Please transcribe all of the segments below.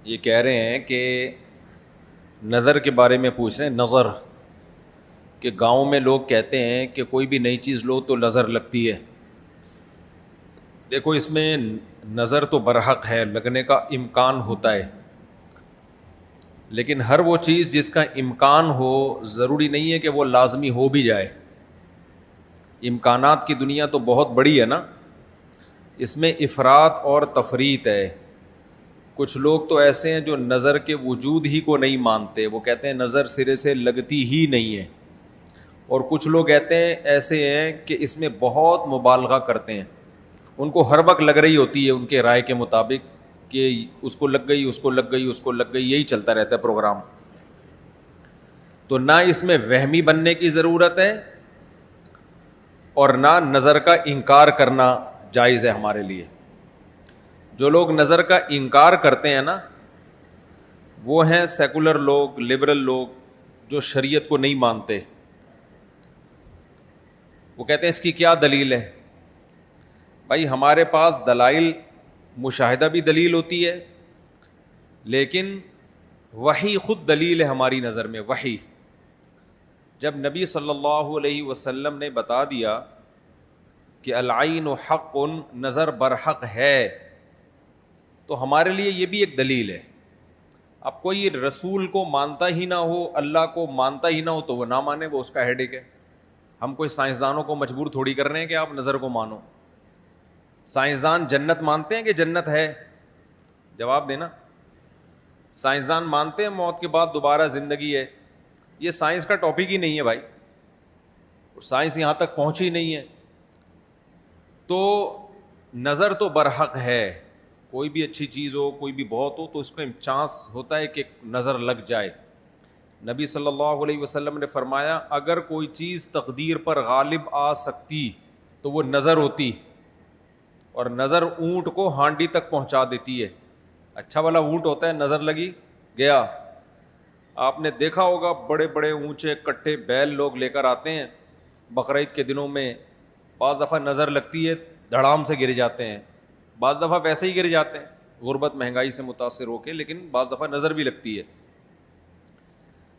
یہ کہہ رہے ہیں کہ نظر کے بارے میں پوچھ رہے ہیں. نظر کہ گاؤں میں لوگ کہتے ہیں کہ کوئی بھی نئی چیز لو تو نظر لگتی ہے. دیکھو اس میں نظر تو برحق ہے، لگنے کا امکان ہوتا ہے، لیکن ہر وہ چیز جس کا امکان ہو ضروری نہیں ہے کہ وہ لازمی ہو بھی جائے. امکانات کی دنیا تو بہت بڑی ہے نا، اس میں افراط اور تفریط ہے. کچھ لوگ تو ایسے ہیں جو نظر کے وجود ہی کو نہیں مانتے، وہ کہتے ہیں نظر سرے سے لگتی ہی نہیں ہے. اور کچھ لوگ کہتے ہیں ایسے ہیں کہ اس میں بہت مبالغہ کرتے ہیں، ان کو ہر وقت لگ رہی ہوتی ہے ان کے رائے کے مطابق کہ اس کو لگ گئی، اس کو لگ گئی، اس کو لگ گئی، یہی چلتا رہتا ہے پروگرام. تو نہ اس میں وہمی بننے کی ضرورت ہے اور نہ نظر کا انکار کرنا جائز ہے ہمارے لیے. جو لوگ نظر کا انکار کرتے ہیں نا، وہ ہیں سیکولر لوگ، لبرل لوگ، جو شریعت کو نہیں مانتے. وہ کہتے ہیں اس کی کیا دلیل ہے؟ بھائی ہمارے پاس دلائل مشاہدہ بھی دلیل ہوتی ہے، لیکن وحی خود دلیل ہے ہماری نظر میں. وحی جب نبی صلی اللہ علیہ وسلم نے بتا دیا کہ العین حق، نظر برحق ہے، تو ہمارے لیے یہ بھی ایک دلیل ہے. اب کوئی رسول کو مانتا ہی نہ ہو، اللہ کو مانتا ہی نہ ہو، تو وہ نہ مانے، وہ اس کا ہیڈیک ہے. ہم کوئی سائنسدانوں کو مجبور تھوڑی کر رہے ہیں کہ آپ نظر کو مانو. سائنسدان جنت مانتے ہیں کہ جنت ہے؟ جواب دینا. سائنسدان مانتے ہیں موت کے بعد دوبارہ زندگی ہے؟ یہ سائنس کا ٹاپک ہی نہیں ہے بھائی، اور سائنس یہاں تک پہنچی نہیں ہے. تو نظر تو برحق ہے، کوئی بھی اچھی چیز ہو، کوئی بھی بہت ہو، تو اس کا چانس ہوتا ہے کہ نظر لگ جائے. نبی صلی اللہ علیہ وسلم نے فرمایا اگر کوئی چیز تقدیر پر غالب آ سکتی تو وہ نظر ہوتی، اور نظر اونٹ کو ہانڈی تک پہنچا دیتی ہے. اچھا والا اونٹ ہوتا ہے، نظر لگی گیا. آپ نے دیکھا ہوگا بڑے بڑے اونچے کٹھے بیل لوگ لے کر آتے ہیں بقرعید کے دنوں میں، بعض دفعہ نظر لگتی ہے دھڑام سے گر جاتے ہیں، بعض دفعہ ویسے ہی گر جاتے ہیں غربت مہنگائی سے متاثر ہو کے، لیکن بعض دفعہ نظر بھی لگتی ہے.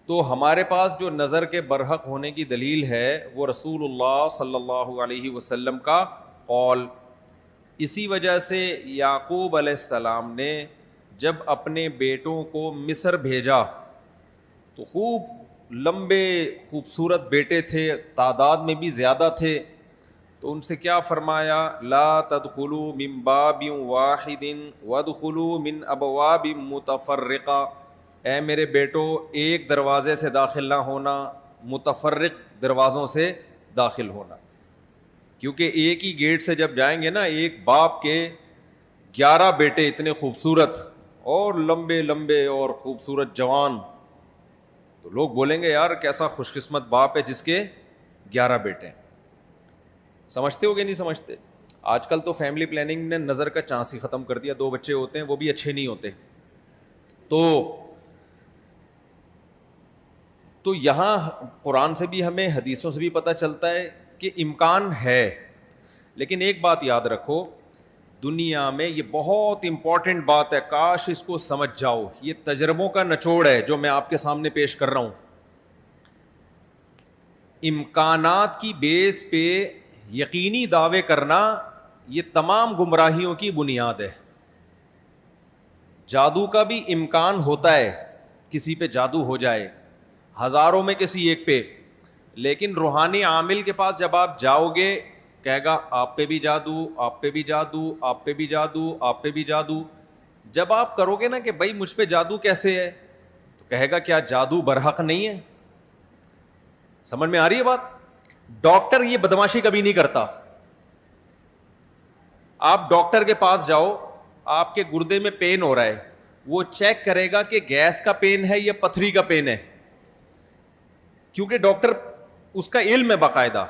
تو ہمارے پاس جو نظر کے برحق ہونے کی دلیل ہے وہ رسول اللہ صلی اللہ علیہ وسلم کا قول. اسی وجہ سے یعقوب علیہ السلام نے جب اپنے بیٹوں کو مصر بھیجا تو خوب لمبے خوبصورت بیٹے تھے، تعداد میں بھی زیادہ تھے، تو ان سے کیا فرمایا؟ لا تدخلوا من باب واحد وادخلوا من ابواب متفرقہ. اے میرے بیٹو، ایک دروازے سے داخل نہ ہونا، متفرق دروازوں سے داخل ہونا. کیونکہ ایک ہی گیٹ سے جب جائیں گے نا، ایک باپ کے 11 بیٹے اتنے خوبصورت اور لمبے لمبے اور خوبصورت جوان، تو لوگ بولیں گے یار کیسا خوش قسمت باپ ہے جس کے 11 بیٹے ہیں. سمجھتے ہو کہ نہیں سمجھتے؟ آج کل تو فیملی پلاننگ نے نظر کا چانس ہی ختم کر دیا. 2 بچے ہوتے ہیں وہ بھی اچھے نہیں ہوتے. تو یہاں قرآن سے بھی ہمیں، حدیثوں سے بھی پتہ چلتا ہے کہ امکان ہے. لیکن ایک بات یاد رکھو، دنیا میں یہ بہت امپورٹنٹ بات ہے، کاش اس کو سمجھ جاؤ. یہ تجربوں کا نچوڑ ہے جو میں آپ کے سامنے پیش کر رہا ہوں. امکانات کی بیس پہ یقینی دعوے کرنا یہ تمام گمراہیوں کی بنیاد ہے. جادو کا بھی امکان ہوتا ہے، کسی پہ جادو ہو جائے، ہزاروں میں کسی ایک پہ، لیکن روحانی عامل کے پاس جب آپ جاؤ گے کہے گا آپ پہ بھی جادو، آپ پہ بھی جادو، آپ پہ بھی جادو، آپ پہ بھی جادو. جب آپ کرو گے نا کہ بھائی مجھ پہ جادو کیسے ہے، تو کہے گا کیا جادو برحق نہیں ہے؟ سمجھ میں آ رہی ہے بات؟ ڈاکٹر یہ بدماشی کبھی نہیں کرتا. آپ ڈاکٹر کے پاس جاؤ، آپ کے گردے میں پین ہو رہا ہے، وہ چیک کرے گا کہ گیس کا پین ہے یا پتھری کا پین ہے، کیونکہ ڈاکٹر اس کا علم ہے باقاعدہ.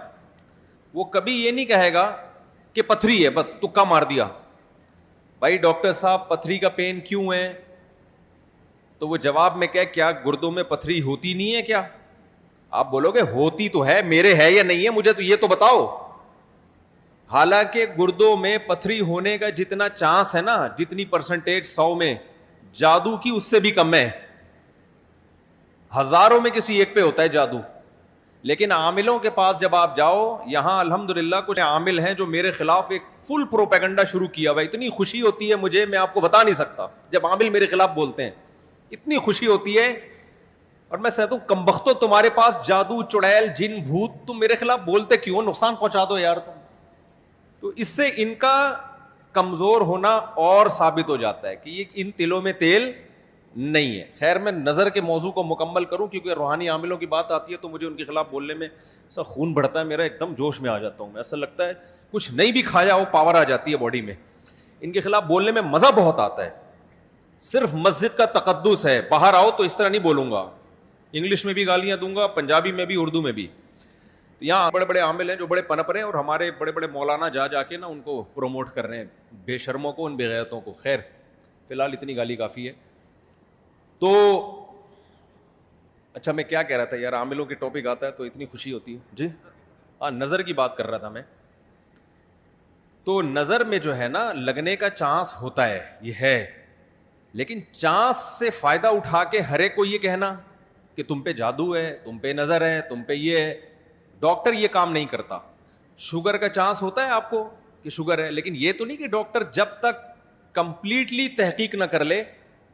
وہ کبھی یہ نہیں کہے گا کہ پتھری ہے بس تکا مار دیا. بھائی ڈاکٹر صاحب پتھری کا پین کیوں ہے؟ تو وہ جواب میں کہ کیا گردوں میں پتھری ہوتی نہیں ہے کیا؟ آپ بولو گے ہوتی تو ہے، میرے ہے یا نہیں ہے مجھے تو یہ تو بتاؤ. حالانکہ گردوں میں پتھری ہونے کا جتنا چانس ہے نا، جتنی پرسنٹیج 100 میں جادو کی اس سے بھی کم ہے. ہزاروں میں کسی ایک پہ ہوتا ہے جادو. لیکن عاملوں کے پاس جب آپ جاؤ, یہاں الحمدللہ کچھ عامل ہیں جو میرے خلاف ایک فل پروپیگنڈا شروع کیا ہوا ہے. اتنی خوشی ہوتی ہے مجھے, میں آپ کو بتا نہیں سکتا, جب عامل میرے خلاف بولتے ہیں اتنی خوشی ہوتی ہے. اور میں کہتا ہوں کمبختو, تمہارے پاس جادو, چڑیل, جن, بھوت, تم میرے خلاف بولتے کیوں؟ نقصان پہنچا دو یار تم. تو اس سے ان کا کمزور ہونا اور ثابت ہو جاتا ہے کہ یہ ان تلوں میں تیل نہیں ہے. خیر, میں نظر کے موضوع کو مکمل کروں کیونکہ روحانی عاملوں کی بات آتی ہے تو مجھے ان کے خلاف بولنے میں ایسا خون بڑھتا ہے میرا, ایک دم جوش میں آ جاتا ہوں. ایسا لگتا ہے کچھ نہیں بھی کھایا ہو پاور آ جاتی ہے باڈی میں. ان کے خلاف بولنے میں مزہ بہت آتا ہے. صرف مسجد کا تقدس ہے, باہر آؤ تو اس طرح نہیں بولوں گا, انگلش میں بھی گالیاں دوں گا, پنجابی میں بھی, اردو میں بھی. یہاں بڑے بڑے عامل ہیں جو بڑے پنپ رہے ہیں اور ہمارے بڑے بڑے مولانا جا کے نا ان کو پروموٹ کر رہے ہیں, بے شرموں کو, ان بے غیرتوں کو. خیر فی الحال اتنی گالی کافی ہے. تو اچھا میں کیا کہہ رہا تھا یار, عاملوں کے ٹاپک آتا ہے تو اتنی خوشی ہوتی ہے. جی ہاں, نظر کی بات کر رہا تھا میں. تو نظر میں جو ہے نا لگنے کا چانس ہوتا ہے, یہ ہے, لیکن چانس سے فائدہ اٹھا کے ہر ایک کو یہ کہنا کہ تم پہ جادو ہے, تم پہ نظر ہے, تم پہ یہ ہے. ڈاکٹر یہ کام نہیں کرتا. شوگر کا چانس ہوتا ہے آپ کو کہ شوگر ہے, لیکن یہ تو نہیں کہ ڈاکٹر جب تک کمپلیٹلی تحقیق نہ کر لے,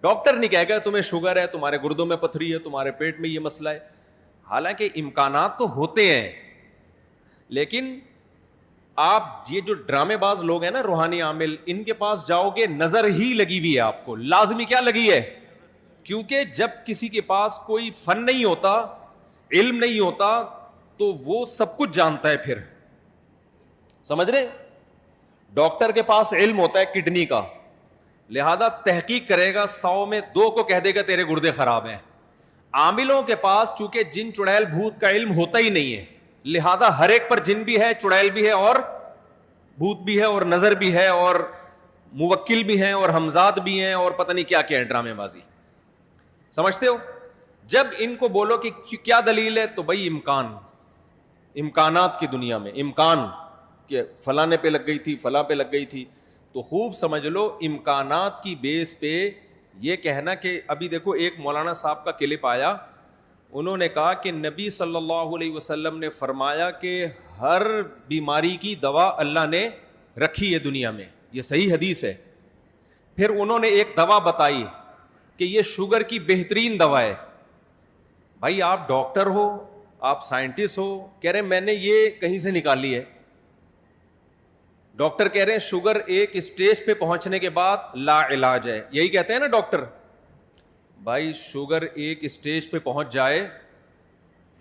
ڈاکٹر نہیں کہے گا تمہیں شوگر ہے, تمہارے گردوں میں پتھری ہے, تمہارے پیٹ میں یہ مسئلہ ہے. حالانکہ امکانات تو ہوتے ہیں, لیکن آپ یہ جو ڈرامے باز لوگ ہیں نا روحانی عامل, ان کے پاس جاؤ گے نظر ہی لگی ہوئی ہے آپ کو. لازمی کیا لگی ہے؟ کیونکہ جب کسی کے پاس کوئی فن نہیں ہوتا, علم نہیں ہوتا, تو وہ سب کچھ جانتا ہے. پھر سمجھ رہے, ڈاکٹر کے پاس علم ہوتا ہے کڈنی کا, لہذا تحقیق کرے گا, 100 میں 2 کو کہہ دے گا تیرے گردے خراب ہیں. عاملوں کے پاس چونکہ جن, چڑیل, بھوت کا علم ہوتا ہی نہیں ہے, لہذا ہر ایک پر جن بھی ہے, چڑیل بھی ہے, اور بھوت بھی ہے, اور نظر بھی ہے, اور موکل بھی ہیں, اور ہمزاد بھی ہیں, اور پتہ نہیں کیا کیا ہے ڈرامے بازی. سمجھتے ہو؟ جب ان کو بولو کہ کیا دلیل ہے, تو بھائی امکانات کی دنیا میں امکان کہ فلانے پہ لگ گئی تھی, فلاں پہ لگ گئی تھی, تو خوب سمجھ لو امکانات کی بیس پہ یہ کہنا کہ ابھی دیکھو ایک مولانا صاحب کا کلپ آیا, انہوں نے کہا کہ نبی صلی اللہ علیہ وسلم نے فرمایا کہ ہر بیماری کی دوا اللہ نے رکھی ہے دنیا میں, یہ صحیح حدیث ہے. پھر انہوں نے ایک دوا بتائی کہ یہ شوگر کی بہترین دوا ہے. بھائی آپ ڈاکٹر ہو, آپ سائنٹسٹ ہو, کہہ رہے ہیں میں نے یہ کہیں سے نکالی ہے. ڈاکٹر کہہ رہے ہیں شوگر ایک اسٹیج پہ پہنچنے کے بعد لا علاج ہے, یہی کہتے ہیں نا ڈاکٹر. بھائی شوگر ایک اسٹیج پہ پہنچ جائے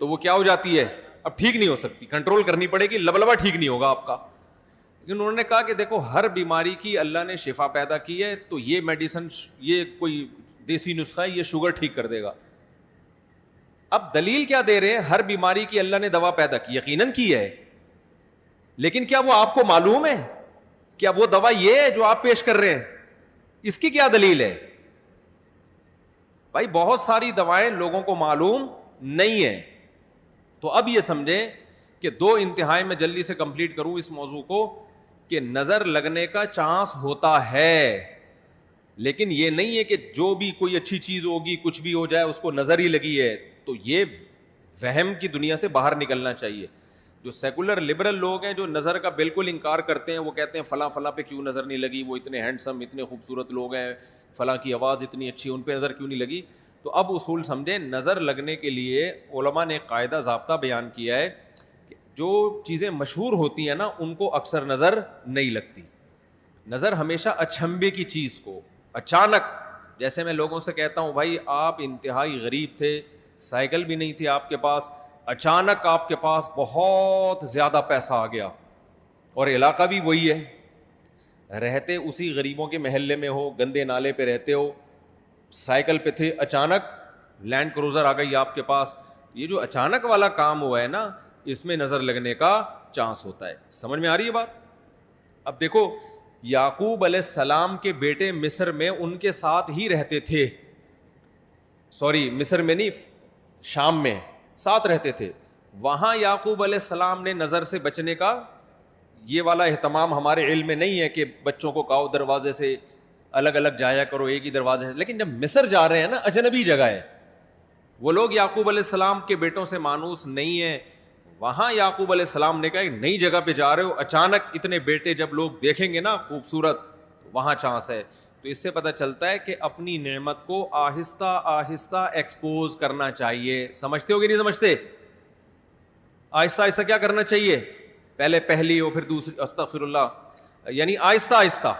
تو وہ کیا ہو جاتی ہے, اب ٹھیک نہیں ہو سکتی, کنٹرول کرنی پڑے گی, لبلبا ٹھیک نہیں ہوگا آپ کا. لیکن انہوں نے کہا کہ دیکھو ہر بیماری کی اللہ نے شفا پیدا کی ہے, تو یہ میڈیسن, یہ کوئی دیسی نسخہ ہے, یہ شوگر ٹھیک کر دے گا. اب دلیل کیا دے رہے ہیں؟ ہر بیماری کی اللہ نے دوا پیدا کی, یقیناً کی ہے, لیکن کیا وہ آپ کو معلوم ہے؟ کیا وہ دوا یہ ہے جو آپ پیش کر رہے ہیں؟ اس کی کیا دلیل ہے؟ بھائی بہت ساری دوائیں لوگوں کو معلوم نہیں ہے. تو اب یہ سمجھیں کہ 2 انتہائی میں جلدی سے کمپلیٹ کروں اس موضوع کو, کہ نظر لگنے کا چانس ہوتا ہے, لیکن یہ نہیں ہے کہ جو بھی کوئی اچھی چیز ہوگی, کچھ بھی ہو جائے, اس کو نظر ہی لگی ہے. تو یہ وہم کی دنیا سے باہر نکلنا چاہیے. جو سیکولر لبرل لوگ ہیں جو نظر کا بالکل انکار کرتے ہیں, وہ کہتے ہیں فلاں فلاں پہ کیوں نظر نہیں لگی, وہ اتنے ہینڈسم, اتنے خوبصورت لوگ ہیں, فلاں کی آواز اتنی اچھی, ان پہ نظر کیوں نہیں لگی. تو اب اصول سمجھیں, نظر لگنے کے لیے علماء نے قاعدہ ضابطہ بیان کیا ہے کہ جو چیزیں مشہور ہوتی ہیں نا ان کو اکثر نظر نہیں لگتی. نظر ہمیشہ اچھمبے کی چیز کو اچانک, جیسے میں لوگوں سے کہتا ہوں بھائی آپ انتہائی غریب تھے, سائیکل بھی نہیں تھی آپ کے پاس, اچانک آپ کے پاس بہت زیادہ پیسہ آ گیا, اور علاقہ بھی وہی ہے, رہتے اسی غریبوں کے محلے میں ہو, گندے نالے پہ رہتے ہو, سائیکل پہ تھے, اچانک لینڈ کروزر آ گئی آپ کے پاس. یہ جو اچانک والا کام ہوا ہے نا, اس میں نظر لگنے کا چانس ہوتا ہے. سمجھ میں آ رہی ہے بات؟ اب دیکھو یعقوب علیہ السلام کے بیٹے مصر میں ان کے ساتھ ہی رہتے تھے, مصر میں نہیں, شام میں ساتھ رہتے تھے. وہاں یعقوب علیہ السلام نے نظر سے بچنے کا یہ والا اہتمام ہمارے علم میں نہیں ہے کہ بچوں کو کہو دروازے سے الگ الگ جایا کرو، ایک ہی دروازے سے. لیکن جب مصر جا رہے ہیں نا، اجنبی جگہ ہے، وہ لوگ یعقوب علیہ السلام کے بیٹوں سے مانوس نہیں ہیں. وہاں یعقوب علیہ السلام نے کہا ایک نئی جگہ پہ جا رہے ہو، اچانک اتنے بیٹے جب لوگ دیکھیں گے نا خوبصورت، وہاں چانس ہے. تو اس سے پتہ چلتا ہے کہ اپنی نعمت کو آہستہ آہستہ ایکسپوز کرنا چاہیے. سمجھتے ہو کہ نہیں سمجھتے؟ آہستہ آہستہ کیا کرنا چاہیے؟ پہلے پہلی ہو پھر دوسری، استغفر اللہ، یعنی آہستہ آہستہ.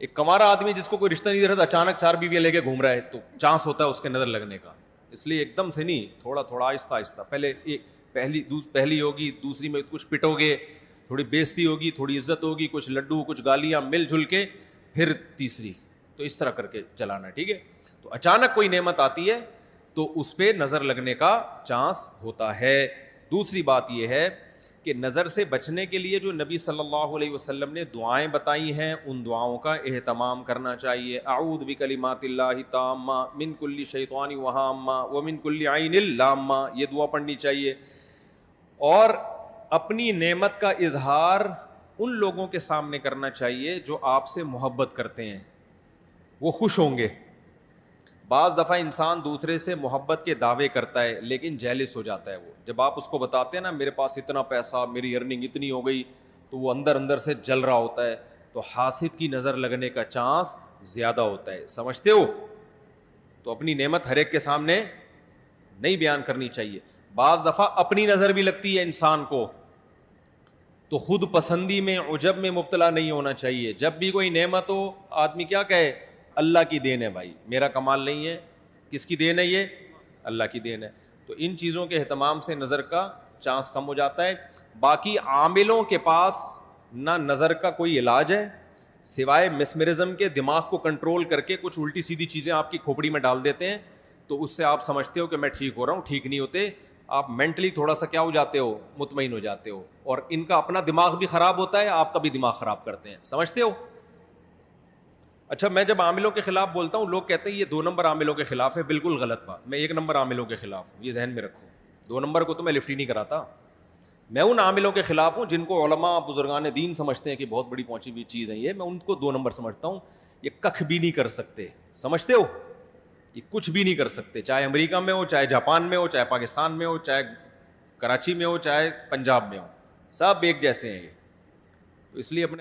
ایک کمارا آدمی جس کو کوئی رشتہ نہیں دے رہا تھا، اچانک 4 بیویاں لے کے گھوم رہا ہے، تو چانس ہوتا ہے اس کے نظر لگنے کا. اس لیے ایک دم سے نہیں، تھوڑا تھوڑا آہستہ آہستہ. پہلے ایک پہلی ہوگی، دوسری میں کچھ پٹو گے، تھوڑی بےزتی ہوگی، تھوڑی عزت ہوگی، کچھ لڈو کچھ گالیاں مل جل کے، پھر تیسری. تو اس طرح کر کے چلانا، ٹھیک ہے؟ تو اچانک کوئی نعمت آتی ہے تو اس پہ نظر لگنے کا چانس ہوتا ہے. دوسری بات یہ ہے کہ نظر سے بچنے کے لیے جو نبی صلی اللہ علیہ وسلم نے دعائیں بتائی ہیں، ان دعاؤں کا اہتمام کرنا چاہیے. اعوذ بکلمات اللہ التامہ من کل شیطان وہامہ ومن کل عین لامہ، یہ دعا پڑھنی چاہیے. اور اپنی نعمت کا اظہار ان لوگوں کے سامنے کرنا چاہیے جو آپ سے محبت کرتے ہیں، وہ خوش ہوں گے. بعض دفعہ انسان دوسرے سے محبت کے دعوے کرتا ہے لیکن جیلس ہو جاتا ہے. وہ جب آپ اس کو بتاتے ہیں نا میرے پاس اتنا پیسہ، میری ارننگ اتنی ہو گئی، تو وہ اندر اندر سے جل رہا ہوتا ہے. تو حاسد کی نظر لگنے کا چانس زیادہ ہوتا ہے. سمجھتے ہو؟ تو اپنی نعمت ہر ایک کے سامنے نہیں بیان کرنی چاہیے. بعض دفعہ اپنی نظر بھی لگتی ہے انسان کو، تو خود پسندی میں، عجب میں مبتلا نہیں ہونا چاہیے. جب بھی کوئی نعمت ہو، آدمی کیا کہے؟ اللہ کی دین ہے بھائی، میرا کمال نہیں ہے. کس کی دین ہے؟ یہ اللہ کی دین ہے. تو ان چیزوں کے اہتمام سے نظر کا چانس کم ہو جاتا ہے. باقی عاملوں کے پاس نہ نظر کا کوئی علاج ہے سوائے مسمرزم کے. دماغ کو کنٹرول کر کے کچھ الٹی سیدھی چیزیں آپ کی کھوپڑی میں ڈال دیتے ہیں، تو اس سے آپ سمجھتے ہو کہ میں ٹھیک ہو رہا ہوں. ٹھیک نہیں ہوتے. آپ مینٹلی تھوڑا سا کیا ہو جاتے ہو؟ مطمئن ہو جاتے ہو. اور ان کا اپنا دماغ بھی خراب ہوتا ہے، آپ کا بھی دماغ خراب کرتے ہیں. سمجھتے ہو؟ اچھا، میں جب عاملوں کے خلاف بولتا ہوں، لوگ کہتے ہیں یہ 2 نمبر عاملوں کے خلاف ہے. بالکل غلط بات. میں 1 نمبر عاملوں کے خلاف ہوں، یہ ذہن میں رکھو. 2 نمبر کو تو میں لفٹ ہی نہیں کراتا. میں ان عاملوں کے خلاف ہوں جن کو علماء بزرگان دین سمجھتے ہیں کہ بہت بڑی پہنچی ہوئی چیز ہے یہ. میں ان کو 2 نمبر سمجھتا ہوں. یہ کخ بھی نہیں کر سکتے. سمجھتے ہو؟ یہ کچھ بھی نہیں کر سکتے، چاہے امریکہ میں ہو، چاہے جاپان میں ہو، چاہے پاکستان میں ہو، چاہے کراچی میں ہو، چاہے پنجاب میں ہو، سب ایک جیسے ہیں یہ. تو اس لیے اپنے